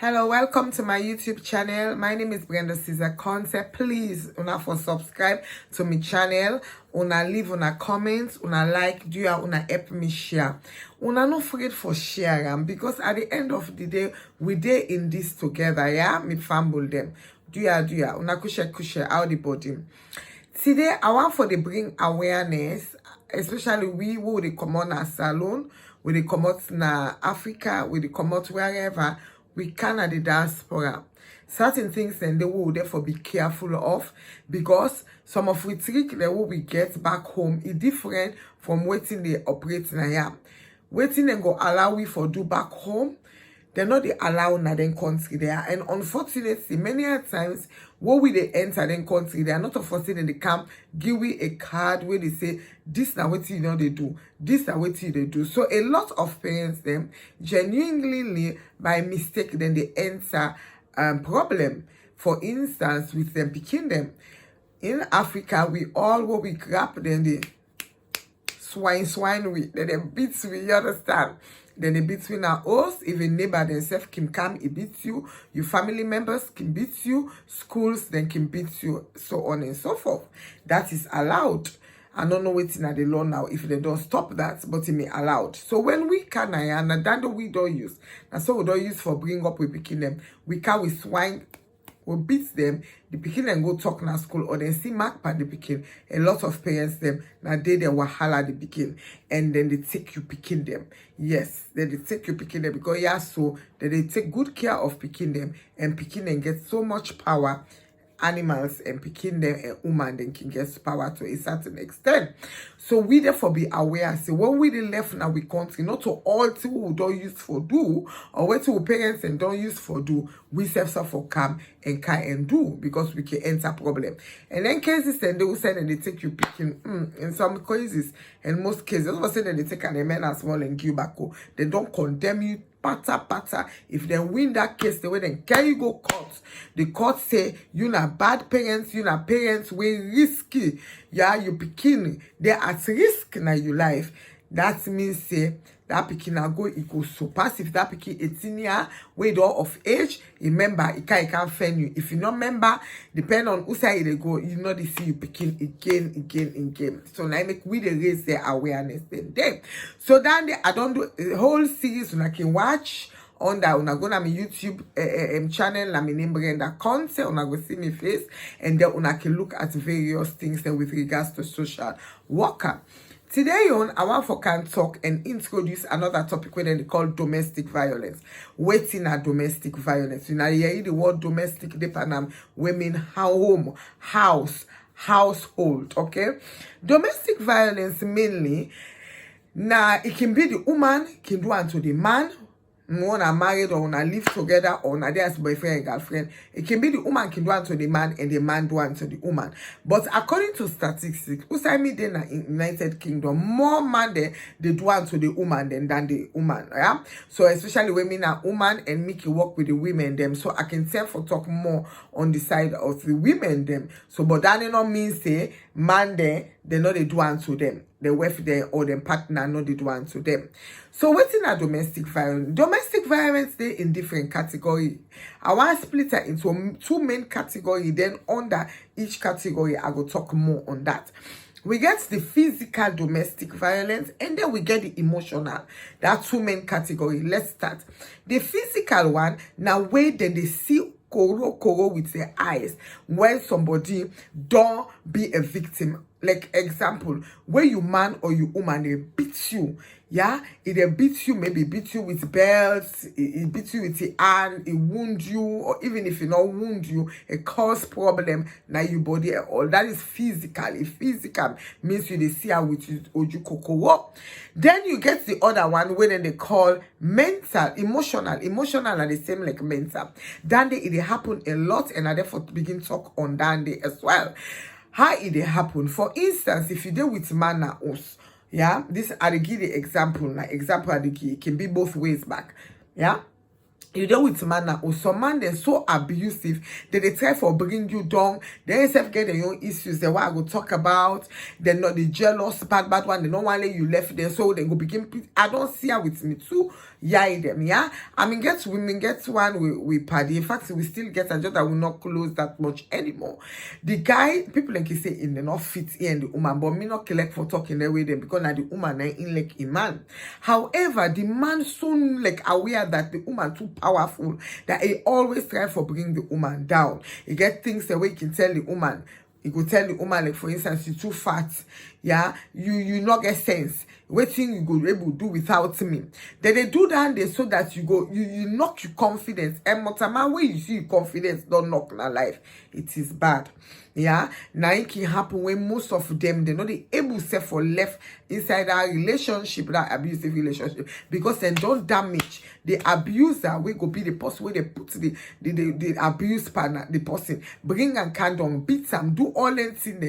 Hello, welcome to my YouTube channel. My name is Brenda Caesar Concept. Please, una for subscribe to my channel. Una leave una comments, una like, do ya una help me share. Una no forget for share because at the end of the day, we dey in this together, yeah? Me famble them. Do ya, una kushe out the body. Today, I want for the bring awareness, especially we who they come on a salon, we they come out na Africa, we they come out wherever. We can at the diaspora. Certain things then they will therefore be careful of because some of we trick that what we get back home is different from waiting they operate now. Waiting and go allow we for do back home. They're not the allow na then country there. And unfortunately, many times what we they enter then country, they are not forcing in the camp, give we a card where they say this now what you know they do, this now what they do. So a lot of parents them genuinely by mistake then they enter problem. For instance, with them picking them. In Africa, we all what we grab then they swine with, then they beat we, you understand? Then they beat between our hosts, even neighbor themselves can come, it beats you. Your family members can beat you. Schools then can beat you, so on and so forth. That is allowed. I don't know what's in the law now if they don't stop that, but it may allowed. So when we can, and that we don't use. And so we don't use for bring up we picking them. We can with swine. We beat them, the pikin and go talk na school or then see mark by the pikin. A lot of parents them now they wahala the pikin and then they take you picking them. Yes, then they take you picking them because yeah, so then they take good care of picking them and picking and get so much power. Animals and picking them and woman then can get power to a certain extent. So we therefore be aware. So when we left now we country, not to all who don't use for do or what to parents and don't use for do, we self for come and can and do because we can enter problem. And then cases and they will say that they take you picking in some cases and most cases, all of a sudden they take an men as well and give back. They don't condemn you. Pata. If they win that case, the way then can you go court? The court say you not bad parents, you not parents way risky. Yeah, you begin they at risk now your life. That means say that pikin na go equal so pass if that pikin 18 year way door of age, remember it can't fend you. If you not member, depend on who side they go, you know they see you picking again. So now make we the raise their awareness then. So then I don't do a whole series when I can watch on that una go na my YouTube channel na my name Brenda Concept, una go see me face and then una can look at various things then with regards to social worker. Today on, I want for can talk and introduce another topic where they call domestic violence. Waiting at domestic violence. You know, you hear the word domestic, the women, home, house, household, okay? Domestic violence mainly, now it can be the woman, can do unto the man, one are married or one live together or one there's boyfriend and girlfriend. It can be the woman can do unto the man and the man do unto the woman. But according to statistics, Usami then in United Kingdom, more man they do unto the woman than the woman. Yeah. So especially women are woman and make you work with the women them. So I can tell for talk more on the side of the women them. So but that not mean say man they know they do unto them. The wife there or the partner know they do unto them. So what's in a domestic violence? Domestic violence they in different category. I want to split it into two main category. Then under each category, I will talk more on that. We get the physical domestic violence and then we get the emotional. That two main category. Let's start. The physical one, now where then they see koro with their eyes when somebody don't be a victim. Like example, where you man or you woman they beat you, yeah, they beat you, maybe beat you with belts, it beat you with the hand, it wound you, or even if it not wound you, it cause problem now your body at all. That is physical. If physical means you they see how with you oju koko. Then you get the other one where they call mental, emotional. Emotional are the same like mental. Then it happen a lot, and I therefore begin talk on that day as well. How it happen? For instance, if you deal with man na us, yeah, this I give the example. Like example I give, it can be both ways back. Yeah. you deal with man now, or some man they're so abusive that they try for bring you down. They self get their own issues. They what I go talk about. They're not the jealous, bad one. They don't want to let you left there, so they go begin. I don't see her with me too. Yeah, them. Yeah, I mean, get women, get one we party. In fact, we still get a job that will not close that much anymore. The guy, people like you say, in the not fit here in the woman, but me not collect for talking that way them because now the woman in like a man. However, the man soon like aware that the woman too powerful that he always try for bring the woman down. He get things the way he can tell the woman. He go tell the woman, like for instance, you too fat. Yeah, you not get sense. Waiting you go able to do without me. Then they do that they so that you go you knock your confidence. And motama when you see your confidence don't knock na life. It is bad. Yeah, now it can happen when most of them they know they able to for left inside that relationship, that abusive relationship, because they don't damage the abuser. We go be the person where they put the abuse partner, the person bring and condom, beat them, do all that thing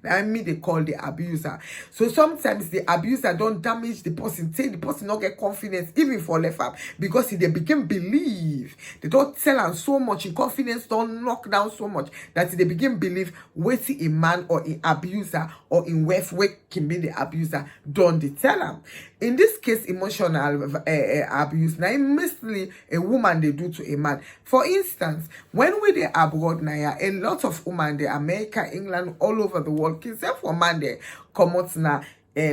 they call the abuser. So sometimes the abuser don't damage the person, say the person not get confidence even for left up because they begin believe. They don't tell them so much in confidence, don't knock down so much that they begin believe waiting a man or in abuser or in where can be the abuser, don't they tell them. In this case, emotional abuse, now mostly a woman they do to a man. For instance, when we they abroad now, a lot of women they America, England, all over the world, except for man they come out now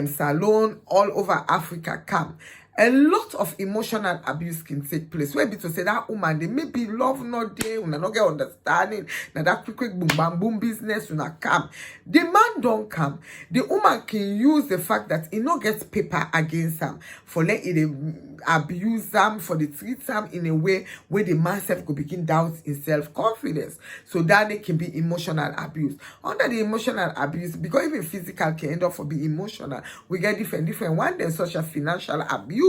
salon all over Africa come. A lot of emotional abuse can take place. Where be to say that woman, they may be love not there, when not get understanding, now that quick boom bam boom business when I come. The man don't come. The woman can use the fact that he not gets paper against them for let it abuse them, for the treat them in a way where the man self could begin doubt in self-confidence. So that they can be emotional abuse. Under the emotional abuse, because even physical can end up for being emotional, we get different one. There's such a financial abuse.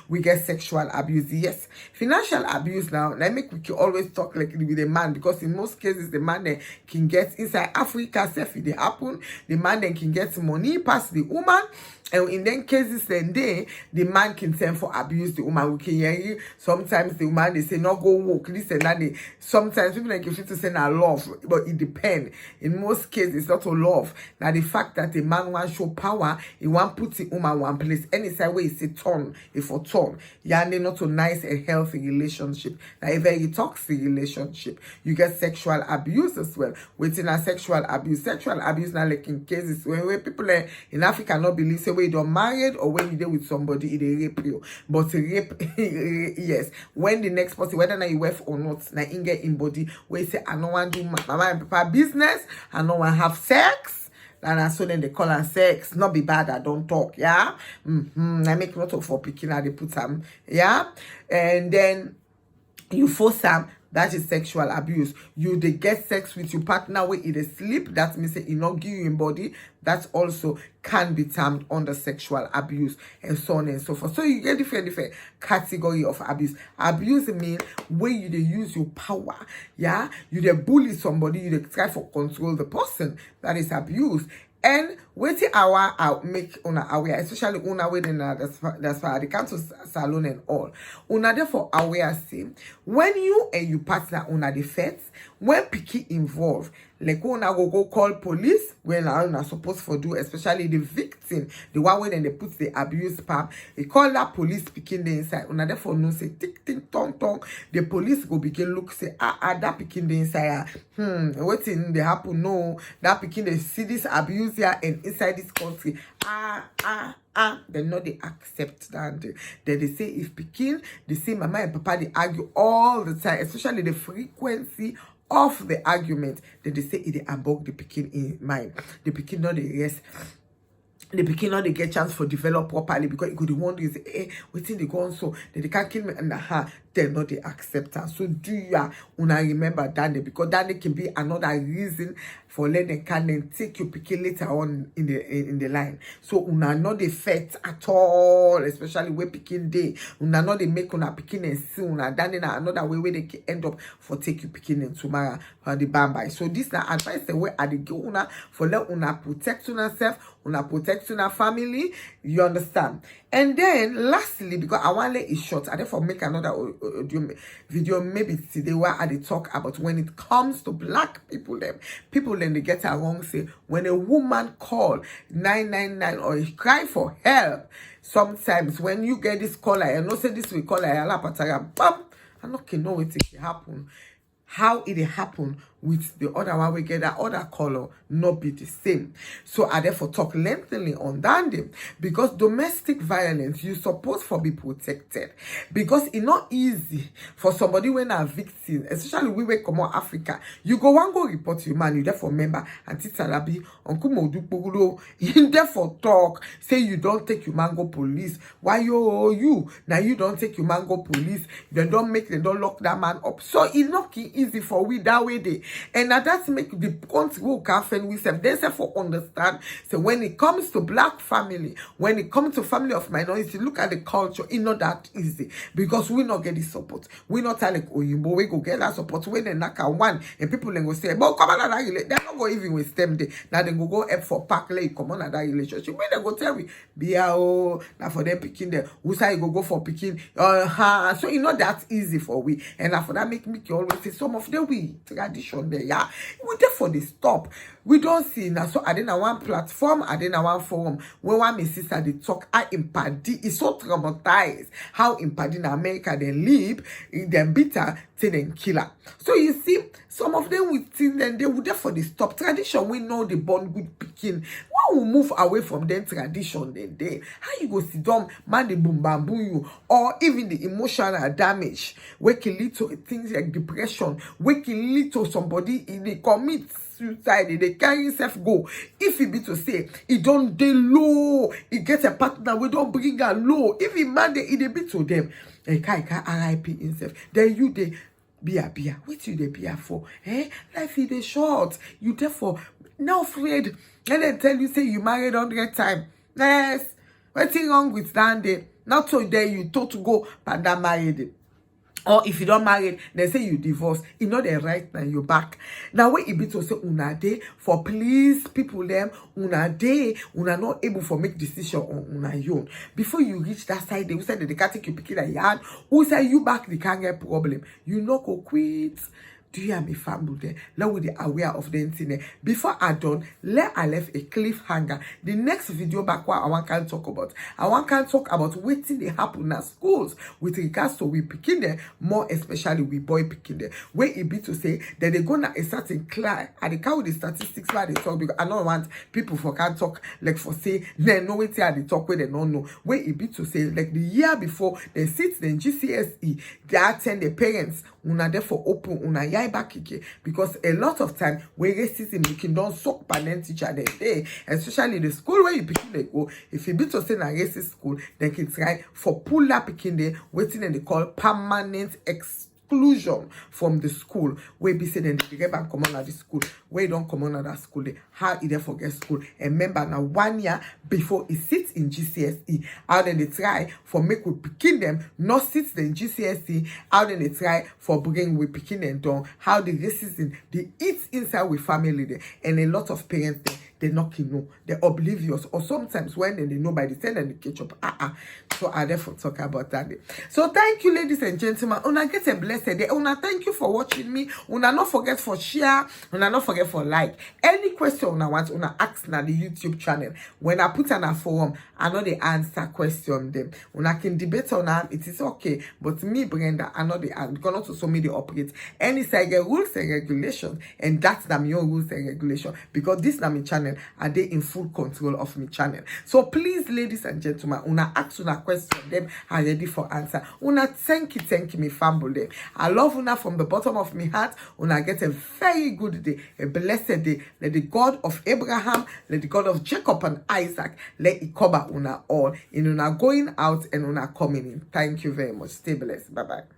We get sexual abuse. Yes, financial abuse now. Let me we can always talk like with a man because in most cases the man then can get inside Africa. If it happen, the man then can get money past the woman. And in them cases, then the man can send for abuse the woman. We can hear you. Sometimes the woman they say not go walk. This and that. Sometimes people like you to say na love, but it depends. In most cases, it's not a love. Now the fact that the man want show power, he want put the woman one place. Any side way it's a turn, if for turn. Yeah, and not a nice and healthy relationship. Now a very toxic relationship. You get sexual abuse as well. Within a sexual abuse now like in cases where people in Africa not believe say when you're married or when you're there with somebody, they rape you. But rape, yes, when the next person, whether you wife or not, now in get in body, where you say, I don't want to do mama and papa business, I don't want to have sex. And so then they call her sex. Not be bad, I don't talk, yeah? I make not of for picking and they put them, yeah? And then you force them. That is sexual abuse. You they get sex with your partner where it is sleep. That means it not give you in body. That also can be termed under sexual abuse and so on and so forth. So you get different category of abuse. Abuse means where you they use your power. Yeah, you they bully somebody. You they try for control the person. That is abuse. And waiting hour make una aware, especially una wedding that's why they come to salon and all. Una therefore aware say when you and your partner una the fet, when picky involved, like una go call police when una supposed for do, especially the victim, the one when they put the abuse palm, they call that police picking the inside. Una therefore no say tick tick tong tong. The police go begin look say that picking the inside. Waiting they happen no that picking they see this abuse here and inside this country. They know they accept that. Then they say if picking, they say mama and papa they argue all the time, especially the frequency of the argument. Then they say it above the picking in mind. The picking not the rest. The pikin not they get chance for develop properly because it could wonder is waiting they go on so that they can't kill me and they're not the acceptance. So do ya una remember that because that can be another reason for letting them can then take your pikin later on in the line. So una not the fet at all, especially where pikin day. Una not they make una pikin and see una then another way where they can end up for take you pikin and tomorrow the bambai. So this na advice the way I the go una for let una protect una self. una protect una family, you understand. And then lastly, because I want to let it short, I therefore make another audio video maybe today where I talk about when it comes to black people then they get along say when a woman call 999 or cry for help, sometimes when you get this call, I know say this will call I bam, I not know what it happen. How it happen with the other one, we get that other color not be the same. So I therefore talk lengthily on that day, because domestic violence you supposed for be protected, because it's not easy for somebody when a victim, especially we come on Africa, you go one go report you man, you therefore member and Titalabi Uncle Modu you therefore talk say you don't take your mango police. Why you now you don't take your mango police, they don't lock that man up. So it's not easy for we that way day. And now that's make the point who can we say they say for understand. So when it comes to black family, when it comes to family of minority, look at the culture, it's not that easy, because we not get the support. We not tell like Oyinbo, we go get that support when they knock at one and people then go say, but come on, they're not go even with them day. Now they go up for park lay, come on that relationship. When they go tell me, now for them picking there, who say go for picking, so it's not that easy for we. And now for that make me always say some of the we tradition there, yeah. We therefore they stop. We don't see now. So I didn't one platform, I didn't one forum. When one my sister they talk, I impadi is so traumatized. How impadi in America they live, them bitter, say then killer. So you see, some of them will think then they would therefore they stop. Tradition, we know the born good picking. One will move away from them tradition then they. How you go sit down, man, the boom bamboo you, or even the emotional damage, we can lead to things like depression, we can lead to somebody in the commit suicide, they carry himself go. If he be to say he don't dey low, he gets a partner, we don't bring her low. If he man they be to them, he can RIP himself. Then you they beer. What you they beer for? Life is short. You therefore now afraid. And then tell you say you married 100 times. Yes. What's wrong with that day? Not so there you thought to go, but that married. Or if you don't marry, they say you divorce. You know the right now you're back. Now when it be to say una day for please people them una day una not able for make decision on una own. Before you reach that side, they will say that they can't take you picking a yard. Who say you back they can't get problem. You know go quit. Do you have me family there? Let we be aware of the internet. Before I done, I left a cliffhanger. The next video back what I want can talk about. I want can talk about waiting they happen at schools with regards to we picking there, more especially we boy picking there. Where it be to say that they gonna a certain class and they count the statistics where they talk, because I don't want people for can talk like for say they know it here they talk where they don't know. Where it be to say like the year before they sit then GCSE, they attend the parents una therefore open una yai back again, because a lot of time where racism you can don't suck parent teacher day, especially the school where you picking they go. If you be to say na racist school, they can try for pull up picking there, waiting and they call permanent exclusion from the school. Where be say then they get back come on at the school. Where you don't come on at that school, they how either forget school. And remember now 1 year before it sits in GCSE, how then they try for make we picking them not sit in GCSE, how then they try for bring we picking them down, how the racism they eat inside with family there, and a lot of parents they not know, they're oblivious, or sometimes when they know by the time they catch up. So I therefore talk about that day. So thank you, ladies and gentlemen. Una get a blessed day. Una thank you for watching me. Una not forget for share. Una not forget for like. Any question una want, una ask na the YouTube channel. When I put on a forum, I know the answer question them. Una can debate on them. It is okay. But me, Brenda, I know the answer. Because not so me they operate. Any side rules and regulations, and that's them your rules and regulation. Because this na my channel, are they in full control of my channel. So please, ladies and gentlemen, una ask una question, them are ready for answer. Una thank you, me family. I love una from the bottom of my heart. Una get a very good day, a blessed day. Let the God of Abraham, let the God of Jacob and Isaac, let it cover una all in una going out and una coming in. Thank you very much. Stay blessed. Bye bye.